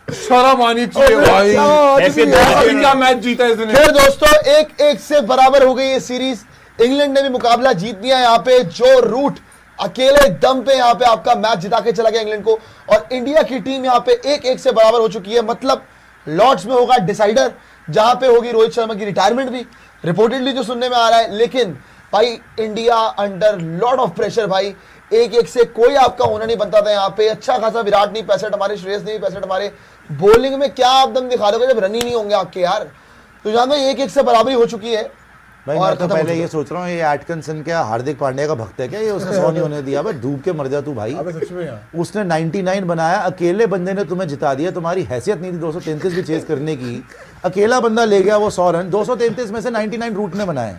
शर्म आनी चाहिए भाई, ऐसे क्या मैच जीता इसने। फिर दोस्तों 1-1 से बराबर हो गई ये सीरीज। इंग्लैंड ने भी मुकाबला जीत लिया यहाँ पे। जो रूट अकेले दम पे यहाँ पे आपका मैच जिता के चला गया इंग्लैंड को, और इंडिया की टीम यहाँ पे 1-1 से बराबर हो चुकी है। मतलब लॉर्ड्स में होगा डिसाइडर, जहां पे होगी रोहित शर्मा की रिटायरमेंट भी रिपोर्टेडली जो सुनने में आ रहा है। लेकिन भाई India under lot of pressure भाई, 1-1 से कोई आपका होना नहीं बनता था यहाँ पे। अच्छा खासा विराट नहीं 65 हमारे, श्रेयस नहीं 65 हमारे। बॉलिंग में क्या आप दम दिखा दोगे जब रन ही नहीं होंगे आपके यार। तो जहां में 1-1 से बराबरी हो चुकी है। भाई मैं तो पहले ये सोच रहा हूँ, ये एटकिंसन क्या हार्दिक पांड्या का भक्त है क्या? ये उसने 100 नहीं होने दिया। भाई डूब के मर जा तू भाई। सच में यार, उसने 99 बनाया, अकेले बंदे ने तुम्हें जिता दिया। तुम्हारी हैसियत नहीं थी 233 भी चेस करने की। अकेला बंदा ले गया वो 100 रन। 233 में से 99 रूट ने बनाए।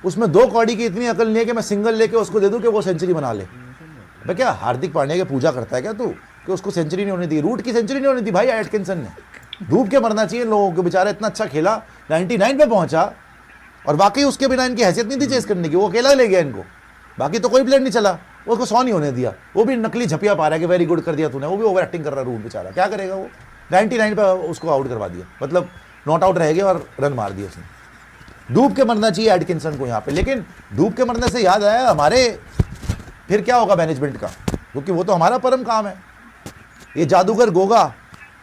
उसमें 2 कौड़ी की इतनी अकल नहीं है कि मैं सिंगल लेके उसको दे दूं कि वो सेंचुरी बना ले। भाई क्या हार्दिक पांड्या की पूजा करता है क्या तू कि उसको सेंचुरी नहीं होने दी? रूट की सेंचुरी नहीं होने दी भाई एटकिंसन ने। डूब के मरना चाहिए लोगों को। बेचारा इतना अच्छा खेला, 99 पे पहुंचा, और बाकी उसके बिना इनकी हैसियत नहीं थी चेस करने की। वो अकेला ले गया इनको, बाकी तो कोई प्लेयर नहीं चला। वो उसको 100 नहीं होने दिया। वो भी नकली झपिया पा रहा है कि वेरी गुड कर दिया तूने। वो भी ओवर एक्टिंग कर रहा है रूट बेचारा। क्या करेगा वो? 99 पे उसको आउट करवा दिया, मतलब नॉट आउट रह गया और रन मार दिया उसने। डूब के मरना चाहिए एटकिंसन को यहाँ पे। लेकिन डूब के मरने से याद आया, हमारे फिर क्या होगा मैनेजमेंट का, क्योंकि वो तो हमारा परम काम है। ये जादूगर गोगा,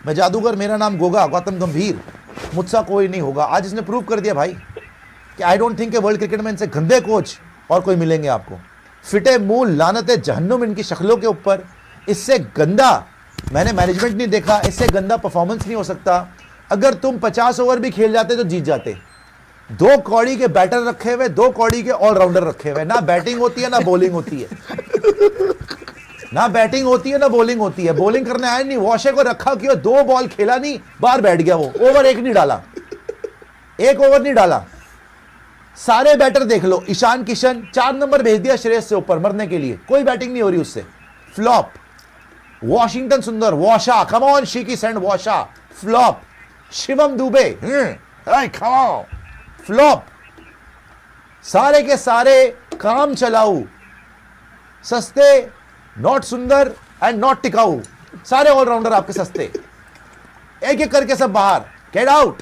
मैं जादूगर, मेरा नाम गोगा, गौतम गंभीर, मुझसा कोई नहीं होगा। आज इसने प्रूव कर दिया भाई कि आई डोंट थिंक कि वर्ल्ड क्रिकेट में इनसे गंदे कोच और कोई मिलेंगे आपको। फिटे मूल लानते जहन्नुम इनकी शक्लों के ऊपर। इससे गंदा मैंने मैनेजमेंट नहीं देखा, इससे गंदा परफॉर्मेंस नहीं हो सकता। अगर तुम 50 ओवर भी खेल जाते तो जीत जाते। 2 कौड़ी के बैटर रखे हुए, 2 कौड़ी के ऑलराउंडर रखे हुए। ना बैटिंग होती है ना बॉलिंग होती है। ना बैटिंग होती है ना बॉलिंग होती है। बॉलिंग करने आया नहीं, वॉशे को रखा क्यों? 2 बॉल खेला नहीं, बाहर बैठ गया वो। ओवर 1 नहीं डाला, 1 ओवर नहीं डाला। सारे बैटर देख लो, ईशान किशन 4 नंबर भेज दिया श्रेयस से ऊपर मरने के लिए, कोई बैटिंग नहीं हो रही उससे। Flop. Washington Sundar, Washa, come on शीकी सेंड Washa, flop. Shivam Dube, come on, flop. सारे के सारे काम चलाऊ, सस्ते, नॉट सुंदर एंड नॉट टिकाऊ। सारे ऑलराउंडर आपके सस्ते, एक एक करके सब बाहर, गेट आउट।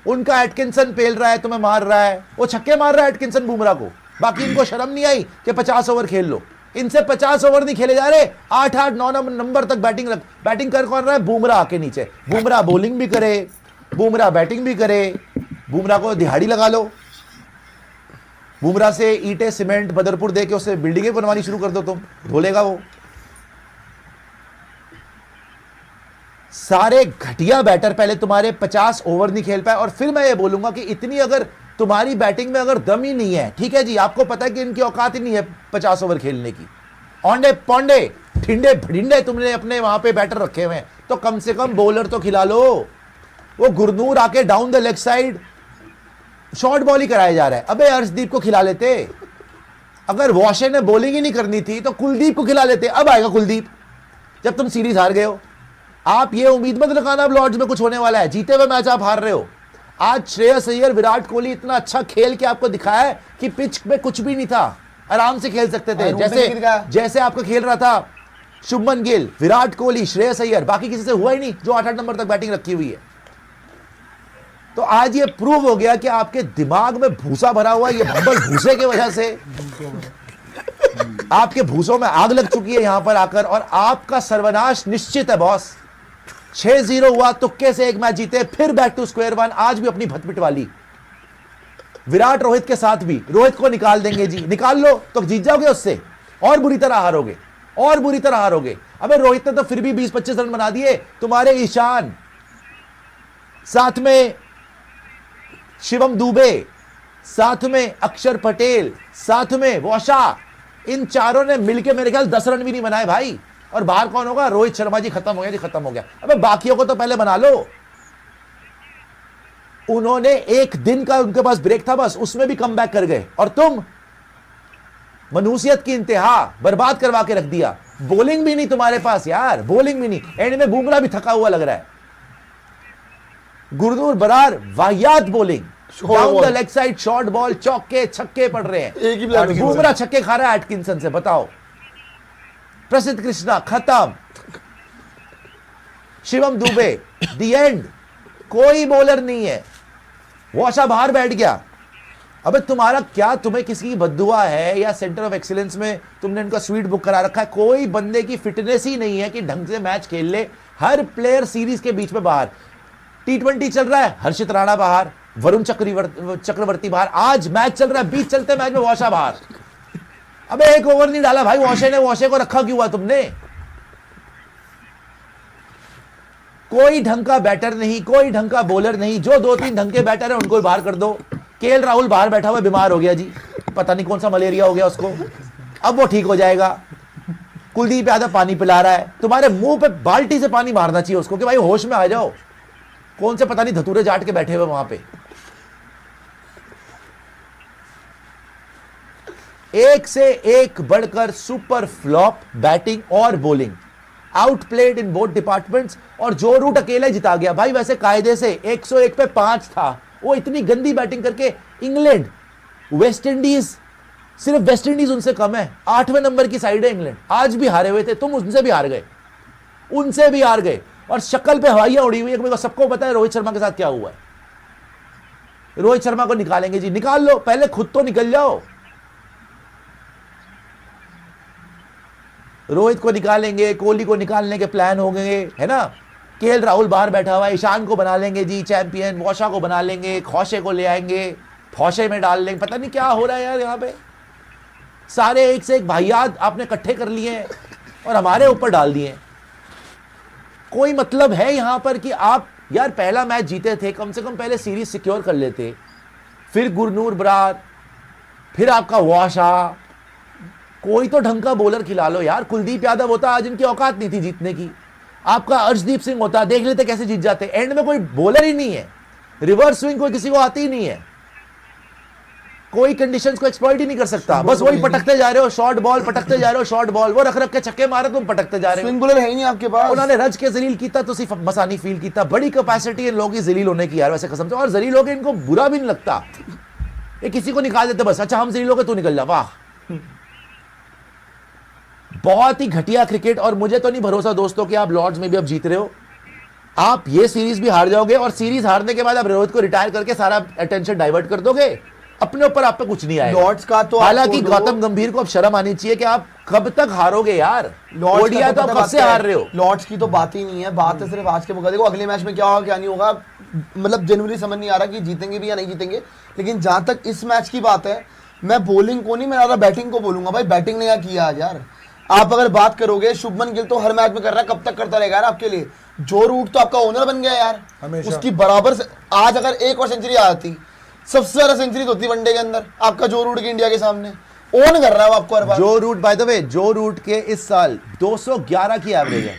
उनका एटकिंसन पेल रहा है, तुम्हें मार रहा है, वो छक्के मार रहा है एटकिंसन बुमराह को। बाकी इनको शर्म नहीं आई कि 50 ओवर खेल लो। इनसे 50 ओवर नहीं खेले जा रहे, 8-8, 9 नंबर तक बैटिंग कर कौन रहा है? बुमराह आके नीचे। बुमराह बॉलिंग भी करे, बुमराह बैटिंग भी करे। बुमराह को दिहाड़ी लगा लो, बुमराह से ईंटें सीमेंट बदरपुर दे के उससे बिल्डिंगें बनवानी शुरू कर दो, तुम धोलेगा वो। सारे घटिया बैटर पहले तुम्हारे 50 ओवर नहीं खेल पाए। और फिर मैं ये बोलूंगा कि इतनी अगर तुम्हारी बैटिंग में अगर दम ही नहीं है, ठीक है जी, आपको पता है कि इनकी औकात ही नहीं है 50 ओवर खेलने की। औंडे पौंडे ठिंडे भिंडे तुमने अपने वहां पे बैटर रखे हुए हैं, तो कम से कम बॉलर तो खिला लो। वो गुरनूर आके down the leg side short ball ही कराया जा रहा है। अबे अर्शदीप को खिला लेते। अगर वॉशे ने बॉलिंग ही नहीं करनी थी तो कुलदीप को खिला लेते। अब आएगा कुलदीप जब तुम सीरीज हार गए हो। आप ये उम्मीद मत रखना अब लॉर्ड्स में कुछ होने वाला है। जीते हुए मैच आप हार रहे हो। आज श्रेयस अय्यर, विराट कोहली इतना अच्छा खेल के आपको दिखाया है कि पिच में कुछ भी नहीं था, आराम से खेल सकते थे। जैसे आपका खेल रहा था शुभमन गिल, विराट कोहली, श्रेयस अय्यर, बाकी किसी से हुआ ही नहीं जो 8-8 नंबर तक बैटिंग रखी हुई है। तो आज ये प्रूव हो गया कि आपके दिमाग में भूसा भरा हुआ है। ये भंबर भूसे की वजह से आपके भूसों में आग लग चुकी है यहां पर आकर, और आपका सर्वनाश निश्चित है बॉस। 6-0 हुआ, तुक्के से एक मैच जीते, फिर बैक टू स्क्वायर वन। आज भी अपनी भटपिट वाली विराट रोहित के साथ भी। रोहित को निकाल देंगे जी, निकाल लो तो जीत जाओगे उससे, और बुरी तरह हारोगे, और बुरी तरह हारोगे। अबे रोहित ने तो फिर भी 20-25 रन बना दिए। तुम्हारे ईशान, साथ में शिवम दुबे, साथ में अक्षर पटेल, साथ में वॉशा, इन चारों ने मिलकर मेरे ख्याल 10 रन भी नहीं बनाए भाई। और बाहर कौन होगा? रोहित शर्मा जी। खत्म हो गया जी, खत्म हो गया। अबे बाकियों को तो पहले बना लो। उन्होंने एक दिन का उनके पास ब्रेक था बस, उसमें भी कम बैक कर गए, और तुम मनुष्यत की इंतहा बर्बाद करवा के रख दिया। बॉलिंग भी नहीं तुम्हारे पास यार, बॉलिंग भी नहीं। एंड में बुमराह भी थका हुआ लग रहा है। गुरनूर बरार वाहियात bowling, down the leg side short ball, चौके छक्के पड़ रहे हैं। बुमराह छक्के खा रहा है एटकिंसन से, बताओ। प्रसिद्ध कृष्णा खत्म। शिवम दुबे दी एंड, कोई बॉलर नहीं है। वॉशा बाहर बैठ गया। अबे तुम्हारा क्या, तुम्हें किसी की बद्दुआ है या सेंटर ऑफ एक्सीलेंस में तुमने इनका स्वीट बुक करा रखा है? कोई बंदे की फिटनेस ही नहीं है कि ढंग से मैच खेल ले। हर प्लेयर सीरीज के बीच में बाहर। T20 चल रहा है, हर्षित राणा बाहर, वरुण चक्रवर्ती बाहर। आज मैच चल रहा है, बीच चलते मैच में वॉशा बाहर। अबे एक ओवर नहीं डाला भाई वॉशे ने, वॉशे को रखा क्यों हुआ तुमने? कोई ढंग का बैटर नहीं, कोई ढंग का बॉलर नहीं। जो 2-3 ढंग के बैटर है उनको बाहर कर दो। केएल राहुल बाहर बैठा हुआ बीमार हो गया जी, पता नहीं कौन सा मलेरिया हो गया उसको, अब वो ठीक हो जाएगा। कुलदीप यादव पानी पिला रहा है। तुम्हारे मुंह पे बाल्टी से पानी मारना चाहिए उसको कि भाई होश में आ जाओ। कौन से पता नहीं धतूरे जाट के बैठे हुए वहां पे। एक से एक बढ़कर सुपर फ्लॉप बैटिंग और bowling, outplayed in both departments. और जो रूट अकेले जिता गया भाई, वैसे कायदे से 101 पे 5 था। वो इतनी गंदी बैटिंग करके इंग्लैंड, वेस्ट इंडीज, सिर्फ वेस्ट इंडीज उनसे कम है। 8वें नंबर की साइड है इंग्लैंड, आज भी हारे हुए थे। तुम उनसे भी हार गए, उनसे भी हार गए। और शक्ल पे हवाइयां उड़ी हुई है। सबको पता है रोहित शर्मा के साथ क्या हुआ है। रोहित शर्मा को निकालेंगे जी, निकाल लो, पहले खुद तो निकल जाओ। रोहित को निकालेंगे, कोहली को निकालने के प्लान हो गए, है ना। केएल राहुल बाहर बैठा हुआ है, ईशान को बना लेंगे जी चैंपियन, वॉशा को बना लेंगे, खौशे को ले आएंगे, फौशे में डाल लेंगे। पता नहीं क्या हो रहा है यार यहाँ पे। सारे एक से एक भाइयात आपने इकट्ठे कर लिए हैं और हमारे ऊपर डाल दिए। कोई मतलब है यहां पर कि आप यार पहला मैच जीते थे, कम से कम पहले सीरीज सिक्योर कर लेते, फिर गुरनूर बरार, फिर आपका वॉशा। कोई तो ढंग का बॉलर खिला लो यार। कुलदीप यादव होता, आज इनकी औकात नहीं थी जीतने की। आपका अर्शदीप सिंह होता, देख लेते कैसे जीत जाते। एंड में कोई बॉलर ही नहीं है, रिवर्स स्विंग कोई किसी को आती ही नहीं है, कोई कंडीशंस को एक्सप्लॉइट ही नहीं कर सकता। बस वही पटकते जा रहे हो, शॉर्ट बॉल पटकते जा रहे हो, शॉर्ट बॉल वो रख रख के छक्के मारे, तुम पटकते जा रहे हो। स्विंग बॉलर है ही नहीं आपके पास। उन्होंने रज के जलील कीता तो सिर्फ मसानी फील कीता। बड़ी कैपेसिटी इन लोगों की जलील होने की यार, वैसे कसम से। और जलील होके इनको बुरा भी नहीं लगता, ये किसी को निकाल देते बस। अच्छा हम जलील होके तू निकल जा, वाह। बहुत ही घटिया क्रिकेट। और मुझे तो नहीं भरोसा दोस्तों कि आप लॉर्ड्स में भी अब जीत रहे हो। आप ये सीरीज भी हार जाओगे और सीरीज हारने के बाद आप रोहित को रिटायर करके सारा अटेंशन डाइवर्ट कर दोगे। अपने ऊपर आप पे कुछ नहीं आएगा। लॉर्ड्स का तो हालांकि गौतम गंभीर को अब शर्म आनी चाहिए कि आप कब तक हारोगे यार। ओडीआई तो आप कब से हार रहे हो। लॉर्ड्स की तो बात ही नहीं है, बात है सिर्फ आज के मुकाबले। देखो अगले मैच में क्या होगा क्या नहीं होगा, मतलब जनवरी समझ नहीं आ रहा कि जीतेंगे भी या नहीं जीतेंगे। लेकिन जहां तक इस मैच की बात है, मैं बॉलिंग को नहीं, मैं ज्यादा बैटिंग को बोलूंगा। भाई बैटिंग ने क्या किया आज यार। आप अगर बात करोगे, शुभमन गिल तो हर मैच में कर रहा है, कब तक करता रहेगा यार आपके लिए। जो रूट तो आपका ओनर बन गया यार, उसकी बराबर से आज अगर एक और सेंचुरी आ जाती, सबसे ज्यादा सेंचुरी होती वनडे के अंदर आपका जो रूट की इंडिया के सामने ओन कर रहा है आपको हर बार। जो रूट बाय द वे, जो रूट के इस साल 211 की एवरेज है,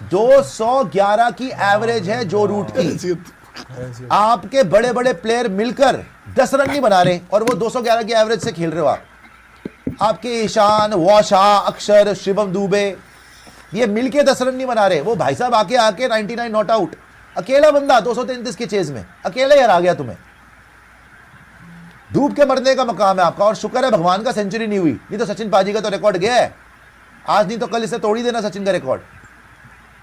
211 की एवरेज है जो रूट की। आपके बड़े बड़े प्लेयर मिलकर 10 रन नहीं बना रहे और वो 211 की एवरेज से खेल रहे हो आप। आपके ईशान, वॉशा, अक्षर, शिवम दुबे, ये मिलके 10 रन नहीं बना रहे। वो भाई साहब आके 99 नॉट आउट, अकेला बंदा 233 के चेज में अकेले ही हरा गया तुम्हें। डूब के मरने का मकाम है आपका। और शुक्र है भगवान का सेंचुरी नहीं हुई, नहीं तो सचिन पाजी का तो रिकॉर्ड गया है आज, नहीं तो कल इसे तोड़ ही देना सचिन का रिकॉर्ड।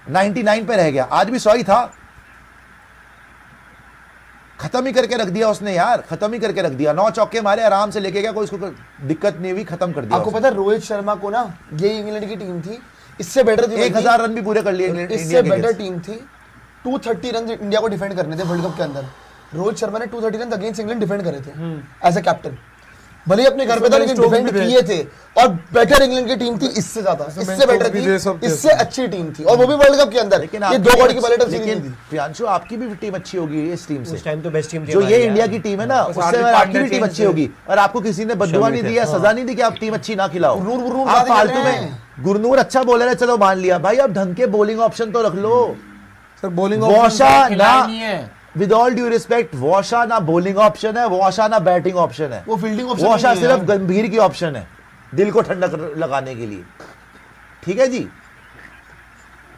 99 पे रह गया, आज भी 100 ही था। खत्म ही करके रख दिया उसने यार, खत्म ही करके रख दिया। 9 चौके मारे, आराम से लेके गया, कोई उसको दिक्कत नहीं हुई, खत्म कर दिया। आपको पता है रोहित शर्मा को ना, ये इंग्लैंड की टीम थी, इससे बेटर थी, 1000 रन भी पूरे कर लिए इंग्लैंड, इससे बेटर टीम थी। 230 रन इंडिया को डिफेंड करने थे वर्ल्ड कप के अंदर। रोहित शर्मा ने 230 रन अगेंस्ट इंग्लैंड डिफेंड करे थे एज ए कैप्टन। भले ही अपने घर पे था लेकिन डिफेंड किए थे। और बेटर इंग्लैंड की टीम थी, इससे ज्यादा, इससे बेटर थी, इससे अच्छी टीम थी, और वो भी वर्ल्ड कप के अंदर। ये 2 कौड़ी की पलट सीरीज थी। प्रियांशु आपकी भी टीम अच्छी होगी इस टीम से, उस टाइम तो बेस्ट टीम थी जो ये इंडिया की टीम है ना, उससे आपकी भी टीम अच्छी होगी। और आपको किसी ने बददुआ नहीं दिया, सजा नहीं दी कि आप टीम अच्छी ना खिलाओ। आप फालतू में, गुरनूर अच्छा बॉलर है चलो मान लिया भाई, आप ढंग के बॉलिंग ऑप्शन तो रख लो। सर बॉलिंग वॉशा ना, विद ऑल ड्यू रिस्पेक्ट, वॉशा ना बॉलिंग ऑप्शन है, वॉशा ना बैटिंग ऑप्शन है। वो फील्डिंग ऑप्शन वॉशा सिर्फ गंभीर की ऑप्शन है, दिल को ठंडक लगाने के लिए। ठीक है जी।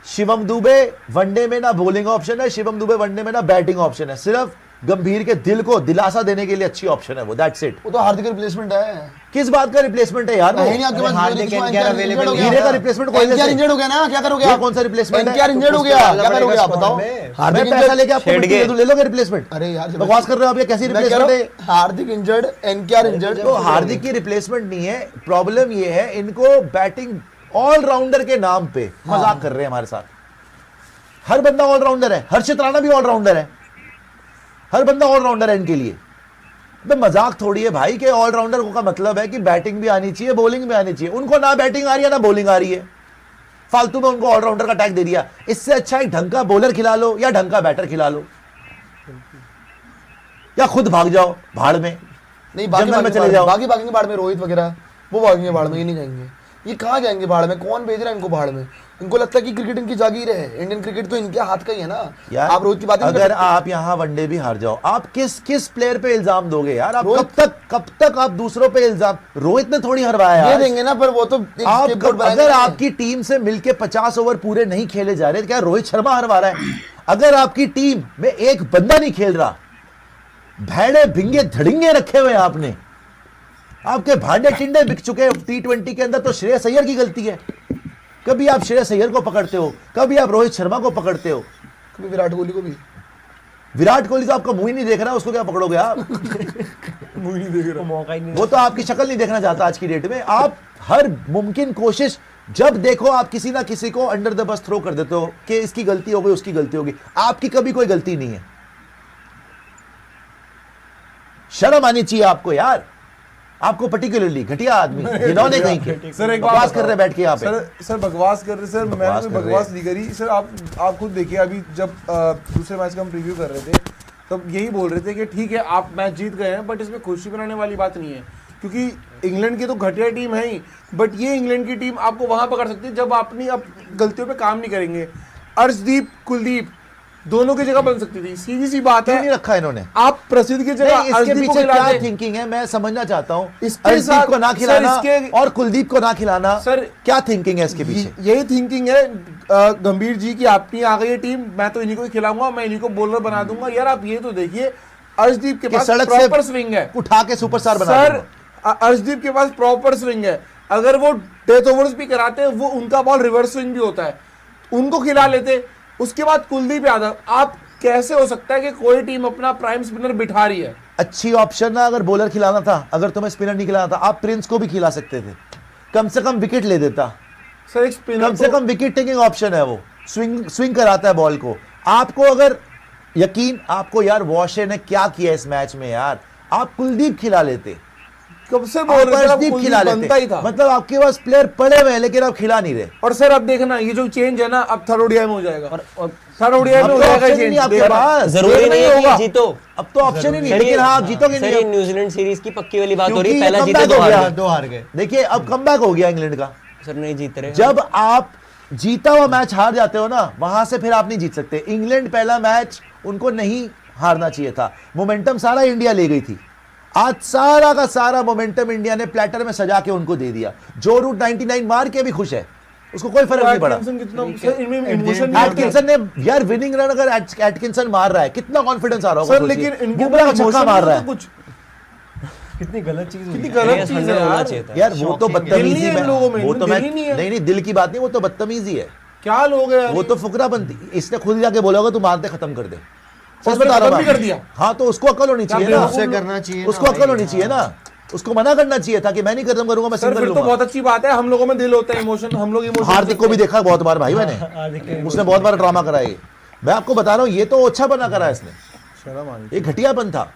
शिवम दुबे वनडे में ना बॉलिंग ऑप्शन है, शिवम दुबे वनडे में ना बैटिंग ऑप्शन है, सिर्फ गंभीर के दिल को दिलासा देने के लिए अच्छी ऑप्शन है वो, दैट्स इट। वो तो हार्दिक रिप्लेसमेंट है। किस बात का रिप्लेसमेंट है यार? नहीं आपके पास हार्दिक एनकेआर अवेलेबल नहीं है। हीरे का रिप्लेसमेंट कोई एनकेआर इंजर्ड हो गया ना, क्या करोगे ये आप? कौन सा रिप्लेसमेंट है? एनकेआर इंजर्ड हो गया, क्या करोगे आप बताओ? हार्दिक पैसा लेके आपको मिट्टी दे दूं, ले लोगे रिप्लेसमेंट? अरे यार बकवास कर रहे हो आप, ये कैसी मैं कह रिप्लेसमेंट रहा है? हूं, हार्दिक इंजर्ड, एनकेआर इंजर्ड। तो हार्दिक की रिप्लेसमेंट नहीं है, प्रॉब्लम ये है इनको बैटिंग ऑलराउंडर के नाम पे मजाक कर रहे हैं हमारे साथ। हर बंदा ऑलराउंडर है, हर्षित राणा भी ऑलराउंडर है, हर बंदा ऑलराउंडर है इनके लिए। तो मजाक थोड़ी है भाई के ऑलराउंडर का मतलब है कि बैटिंग भी आनी चाहिए, बॉलिंग भी आनी चाहिए। उनको ना बैटिंग आ रही है ना बॉलिंग आ रही है, फालतू में उनको ऑलराउंडर का टैग दे दिया। इससे अच्छा एक ढंग का बॉलर खिला लो या ढंग का बैटर खिला लो, या खुद भाग जाओ भाड़ में, नहीं बाकी जंगल में भागेंगे चले जाओ। बाकी भागेंगे बाढ़ में, रोहित वगैरह वो भागेंगे बाढ़ में, ये नहीं जाएंगे। ये कहाँ जाएंगे बाढ़ में? कौन भेज रहा है इनको बाढ़ में? इनको लगता है कि क्रिकेट इनकी जागीर है, इंडियन क्रिकेट तो इनके हाथ का ही है ना यार। आप रोहित की बात नहीं कर अगर सकते। आप यहाँ वनडे भी हार जाओ, आप किस प्लेयर पे इल्जाम दोगे यार? आप रोहित- कब तक आप दूसरों पे इल्जाम? रोहित ने थोड़ी हरवाया ये यार। देंगे ना, पर वो तो एक आप scapegoat बनाएंगे अगर ना। आपकी टीम से मिलके 50 ओवर पूरे नहीं खेले जा रहे, क्या रोहित शर्मा हरवा रहा है? अगर आपकी टीम में एक बंदा नहीं खेल रहा, भेड़े भिंगे धड़िंगे रखे हुए हैं आपने, आपके भांडे टिंडे बिक चुके हैं T20 के अंदर, तो श्रेयस अय्यर की गलती है। कभी आप श्रेयस अय्यर को पकड़ते हो, कभी आप रोहित शर्मा को पकड़ते हो, कभी विराट कोहली को भी। विराट कोहली तो आपका मुंह ही नहीं देख रहा, उसको क्या पकड़ोगे आप? मौका ही नहीं। वो तो आपकी शक्ल नहीं देखना चाहता आज की डेट में। आप हर मुमकिन कोशिश जब देखो, आप किसी ना किसी को अंडर द बस थ्रो कर देते हो कि इसकी गलती हो गई, उसकी गलती होगी। आपकी कभी कोई गलती नहीं है। शर्म आनी चाहिए आपको यार। आपको पर्टिकुलरली घटिया आदमी जिन्होंने कहीं के सर एक बकवास कर रहे बैठ के यहाँ पे। सर बकवास कर रहे सर, मैंने बकवास कोई कर रहे बकवास हैं। नहीं करी सर। आप खुद देखिए, अभी जब दूसरे मैच का हम प्रीव्यू कर रहे थे तब यही बोल रहे थे कि ठीक है आप मैच जीत गए हैं, बट इसमें खुशी बनाने वाली बात नहीं है, क्योंकि इंग्लैंड की तो घटिया टीम है ही, बट ये इंग्लैंड की टीम आपको वहां पकड़ सकती है जब अपनी गलतियों पे काम नहीं करेंगे। अर्शदीप, कुलदीप दोनों की जगह बन सकती थी, सीधी सी बात क्यों नहीं है। रखा इन्होंने? आप प्रसिद्ध की जगह नहीं, इसके अर्शदीप को पीछे क्या खिलाते। थिंकिंग है मैं समझना चाहता हूँ। इसके अर्शदीप साथ- को ना सर, खिलाना इसके- और कुलदीप को ना खिलाना, सर, क्या थिंकिंग है इसके पीछे? यही थिंकिंग है गंभीर जी की, आपकी आ गई है टीम, मैं तो इन्हीं को ही खिलाऊंगा, मैं इन्हीं को बॉलर बना दूंगा। यार आप ये तो देखिए, अर्शदीप के कि पास सड़क से प्रॉपर स्विंग है उठा के सुपरस्टार बना सर। दूंगा। अर्शदीप के पास प्रॉपर स्विंग है, अगर वो डेथ ओवर्स भी कराते हैं, वो उनका बॉल रिवर्स स्विंग भी होता है, उनको खिला लेते। उसके बाद कुलदीप यादव, आप कैसे हो सकता है कि कोई टीम अपना प्राइम स्पिनर बिठा रही है? अच्छी ऑप्शन ना, अगर बॉलर खिलाना था, अगर तुम्हें स्पिनर नहीं खिलाना था, आप प्रिंस को भी खिला सकते थे, कम से कम विकेट ले देता। सर एक स्पिनर कम से कम विकेट टेकिंग ऑप्शन है वो, स्विंग कराता है बॉल को। आपको अगर यकीन, आपको यार वॉशे ने क्या किया इस मैच में यार, आप कुलदीप खिला लेते, कब से बोल रहे थे, अर्शदीप कुलदीप खिला बनता ही लेते। था। मतलब आपके पास प्लेयर पड़े हुए हैं लेकिन आप खिला नहीं रहे। और सर अब देखना, ये जो चेंज है ना, अब थर्ड ओडीआई में हो जाएगा, और थर्ड ओडीआई अब में हो तो जाएगा option ही चेंज। नहीं आपके देखना। पास। जरूरी नहीं है कि जीतो। अब तो ऑप्शन ही नहीं, सर, लेकिन ये- हाँ आप जीतोगे सर, नहीं ये अब। न्यूजीलैंड सीरीज की पक्की वाली बात हो रही है, क्योंकि पहला ये जीते comeback दो हो हार गया। गए। दो हार गए। देखिए अब कमबैक हो गया इंग्लैंड का। सर नहीं जीत रहे। जब आप जीता हुआ मैच हार जाते हो ना, वहां से फिर आप नहीं जीत सकते। इंग्लैंड पहला मैच उनको नहीं हारना चाहिए था, मोमेंटम सारा इंडिया ले गई थी। आज सारा का सारा मोमेंटम इंडिया ने प्लेटर में सजा के उनको दे दिया। जो रूट 99 मार के भी खुश है, उसको कोई फर्क नहीं पड़ा। एटकिंसन कितना, सर इनमें इमोशन नहीं आता। एटकिंसन ने यार विनिंग रन, अगर एटकिंसन मार रहा है कितना कॉन्फिडेंस आ रहा होगा सर सोचिए। लेकिन इनके बुमराह का अंदर छक्का emotion मार रहा नहीं है होता कुछ, कितनी गलत चीज कितनी हुई। गलत ये चीज है हंड्रेड होना यार। चाहिए था। यार वो तो दिल बदतमीजी नहीं है में, इन लोगों में, वो तो दिल मैं ही नहीं है। नहीं दिल की बात नहीं, वो तो बदतमीजी है। क्या लोग हैं यार वो ये? तो फुकरा बनती, इसने खुद जाके बोला होगा तू मारते खत्म कर दे। उसने सच बता रहा खत्म हूं भी कर मैं। दिया। हाँ तो उसको अकल होनी चाहिए क्या ना, बेवकूफ करना चाहिए उसको अकल होनी चाहिए ना, उसको मना करना चाहिए था कि मैं नहीं खत्म करूंगा, मैं सर सिंगल फिर तो लूंगा। बहुत अच्छी बात है, हम लोगों में दिल होता है, इमोशन, हम लोग इमोशन। हार्दिक को भी देखा बहुत बार भाई मैंने, उसने बहुत बार ड्रामा करा है। मैं आपको बता रहा हूँ, ये तो अच्छा बना करा इसने, शर्म आ रही। ये घटियापन था।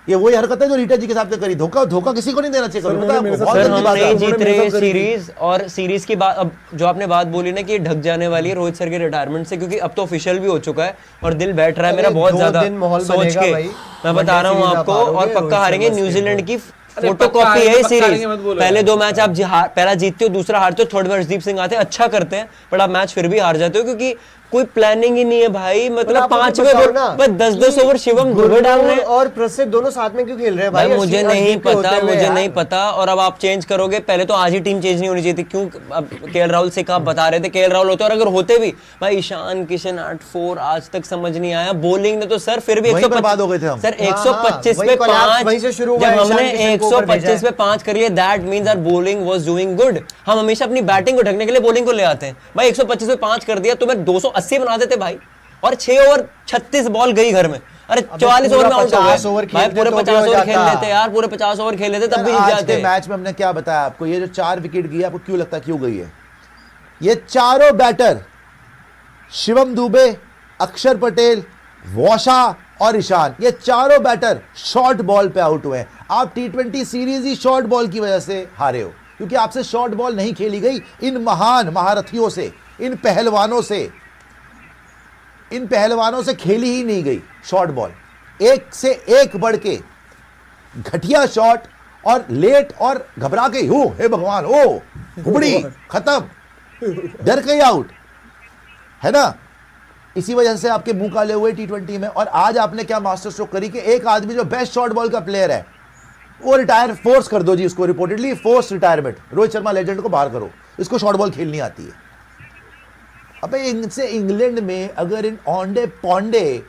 ये वही हरकत है जो रीटा जी के साथ ने करी। धोखा किसी को नहीं देना चाहिए। कभी पता है आपको? बहुत सर गंदी हम बात नहीं है। जीत उन्होंने रहे मेरे साथ करी थी। सीरीज, और सीरीज की बात, अब जो आपने बात बोली ना कि ये ढक जाने वाली है रोहित सर के रिटायरमेंट से, क्योंकि अब तो ऑफिशियल भी हो चुका है और दिल बैठ रहा है मेरा अरे बहुत 2 ज्यादा दिन माहौल सोच बनेगा के। भाई। मैं बता रहा हूँ वनडे आपको, सीरीज आप और हारोगे, पक्का रोहित हारेंगे। शर्मा न्यूजीलैंड की अरे फोटो पक्का कॉपी हारेंगे, है ये पक्का सीरीज। हारेंगे, मत बोलो पहले यार। 2 मैच आप पहला जीतते हो, दूसरा हारते हो, थर्ड में अर्शदीप सिंह आते हैं, अच्छा करते हैं, बट आप मैच फिर भी हार जाते हो, क्योंकि कोई प्लानिंग ही नहीं है भाई, मतलब आप मुझे पांचवे बताओ ओवर ना पर 10-10 ओवर शिवम दुबे डाल रहे हैं। और प्रसिद्ध दोनों साथ में क्यों खेल रहे हैं भाई भाई? मुझे अस्सी नहीं पे होते पता, हुए मुझे यार। नहीं पता। और अब आप चेंज करोगे, पहले तो आज ही टीम चेंज नहीं होनी चाहिए थी। क्यों अब केएल राहुल से कहा बता रहे थे केएल राहुल होते, और अगर होते भी भाई ईशान किशन 8-4 आज तक समझ नहीं आया। बॉलिंग ने तो सर फिर भी वहीं पर बर्बाद हो गए थे हम। सर हाँ, 125 वही पे collapse 5 वहीं से शुरू हुआ जब है, हमने ईशान किशन को ऊपर भेजा 125 पे 5 करिए, that means our bowling was doing good. हम हमेशा अपनी बैटिंग को ढकने के लिए बॉलिंग को ले आते हैं। भाई 125 पे 5 कर दिया, तुम्हें 280 बना देते भाई। और 6 ओवर 36 बॉल गई घर में। अरे 44 ओवर में आउट हो 50 ओवर गए भाई। खेलते पूरे तो भी 50 हो ओवर खेल जाता। लेते यार, पूरे 50 ओवर खेल लेते तब भी जीत आज जाते। के मैच में हमने क्या बताया आपको, ये जो 4 विकेट गई आपको क्यों लगता है क्यों गई है? ये चारों बैटर शिवम दुबे, अक्षर पटेल, वॉशा और ईशान, ये चारों बैटर शॉर्ट बॉल पे आउट हुए हैं। आप टी20 सीरीज ही शॉर्ट बॉल की वजह से हारे हो, क्योंकि आपसे शॉर्ट बॉल नहीं खेली गई इन महान महारथियों से, इन पहलवानों से। इन पहलवानों से खेली ही नहीं गई शॉर्ट बॉल। एक से एक बढ़ के घटिया शॉट और लेट और घबरा के हो, हे भगवान, ओ हुबड़ी खत्म, डर के आउट, है ना। इसी वजह से आपके मुंह काले हुए टी20 में। और आज आपने क्या मास्टर स्ट्रोक करी कि एक आदमी जो बेस्ट शॉर्ट बॉल का प्लेयर है वो रिटायर, फोर्स कर दो जी उसको, reportedly force retirement. Rohit Sharma legend को बाहर करो, इसको शॉर्ट बॉल खेलनी आती है। अबे इनसे इंग्लैंड में अगर इन ओंडे पौंडे,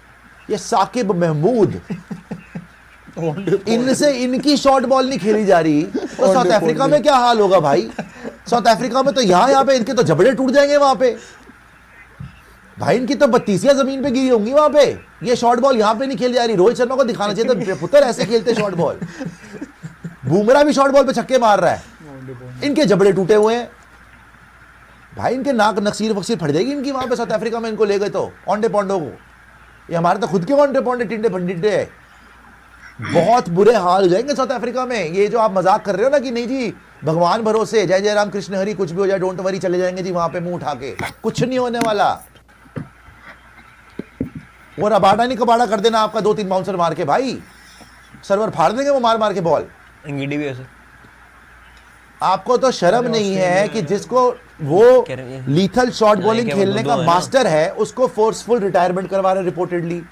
ये साकिब महमूद, इनसे इनकी शॉर्ट बॉल नहीं खेली जा रही तो साउथ अफ्रीका में क्या हाल होगा भाई? साउथ अफ्रीका में तो यहाँ पे इनके तो जबड़े टूट जाएंगे वहां पे भाई। इनकी तो बत्तीसियां जमीन पे गिरी होंगी वहां पे। ये शॉर्ट बॉल यहाँ पे नहीं खेली जा रही। रोहित शर्मा को दिखाना चाहिए था पुत्र ऐसे खेलते शॉर्ट बॉल। बुमराह भी शॉर्ट बॉल पे छक्के मार रहा है, इनके जबड़े टूटे हुए हैं भाई। इनके नाक नक्सीर वक्सीर फट जाएगी इनकी वहां पे साउथ अफ्रीका में इनको ले गए तो ओंडे पोंडो को। ये हमारे तो खुद के ओंडे पोंडे टिंडे फंडिडे है। बहुत बुरे हाल हो जाएंगे साउथ अफ्रीका में। ये जो आप मजाक कर रहे हो ना कि नहीं जी भगवान भरोसे, जय जय राम कृष्ण हरि, कुछ भी हो जाए डोंट वरी, चले जाएंगे जी वहां पे मुंह उठा के, कुछ नहीं होने वाला। वो रबाड़ा नहीं कबाड़ा कर देना आपका 2-3 बाउंसर मार के भाई, सर्वर फाड़ देंगे वो मार मार के बॉल। इंगीडी भी ऐसे। आपको तो शर्म नहीं है कि जिसको वो कह रहे हैं। लीथल शॉट बॉलिंग क्या वो खेलने दो का है ना? मास्टर है, उसको फोर्सफुल रिटायरमेंट करवा रहे रिपोर्टेडली।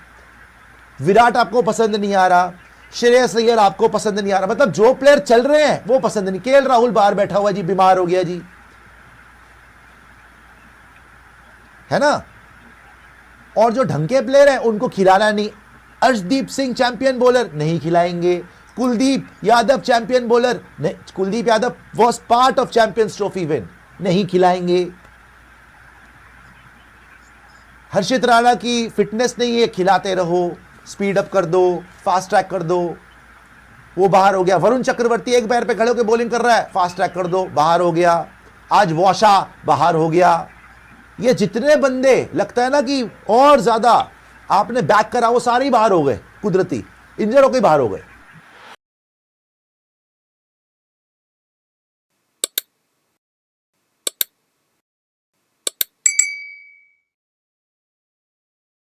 विराट आपको पसंद नहीं आ रहा, श्रेयस अय्यर आपको पसंद नहीं आ रहा, मतलब जो प्लेयर चल रहे हैं वो पसंद नहीं। केएल राहुल बाहर बैठा हुआ जी, बीमार हो गया जी, है ना। और जो ढंग के प्लेयर हैं उनको खिलाना नहीं। अर्शदीप सिंह चैंपियन बॉलर, नहीं खिलाएंगे। कुलदीप यादव चैंपियन बॉलर, नहीं, Kuldeep Yadav was part of champions trophy win, नहीं खिलाएंगे। हर्षित राणा की फिटनेस नहीं है, खिलाते रहो, स्पीड अप कर दो, फास्ट ट्रैक कर दो, वो बाहर हो गया। वरुण चक्रवर्ती एक पैर पे खड़े होकर बॉलिंग कर रहा है, फास्ट ट्रैक कर दो, बाहर हो गया। आज वॉशा बाहर हो गया। ये जितने बंदे लगता है ना कि और ज्यादा आपने बैक करा, वो सारे ही बाहर हो गए, कुदरती इंजर होकर बाहर हो गए।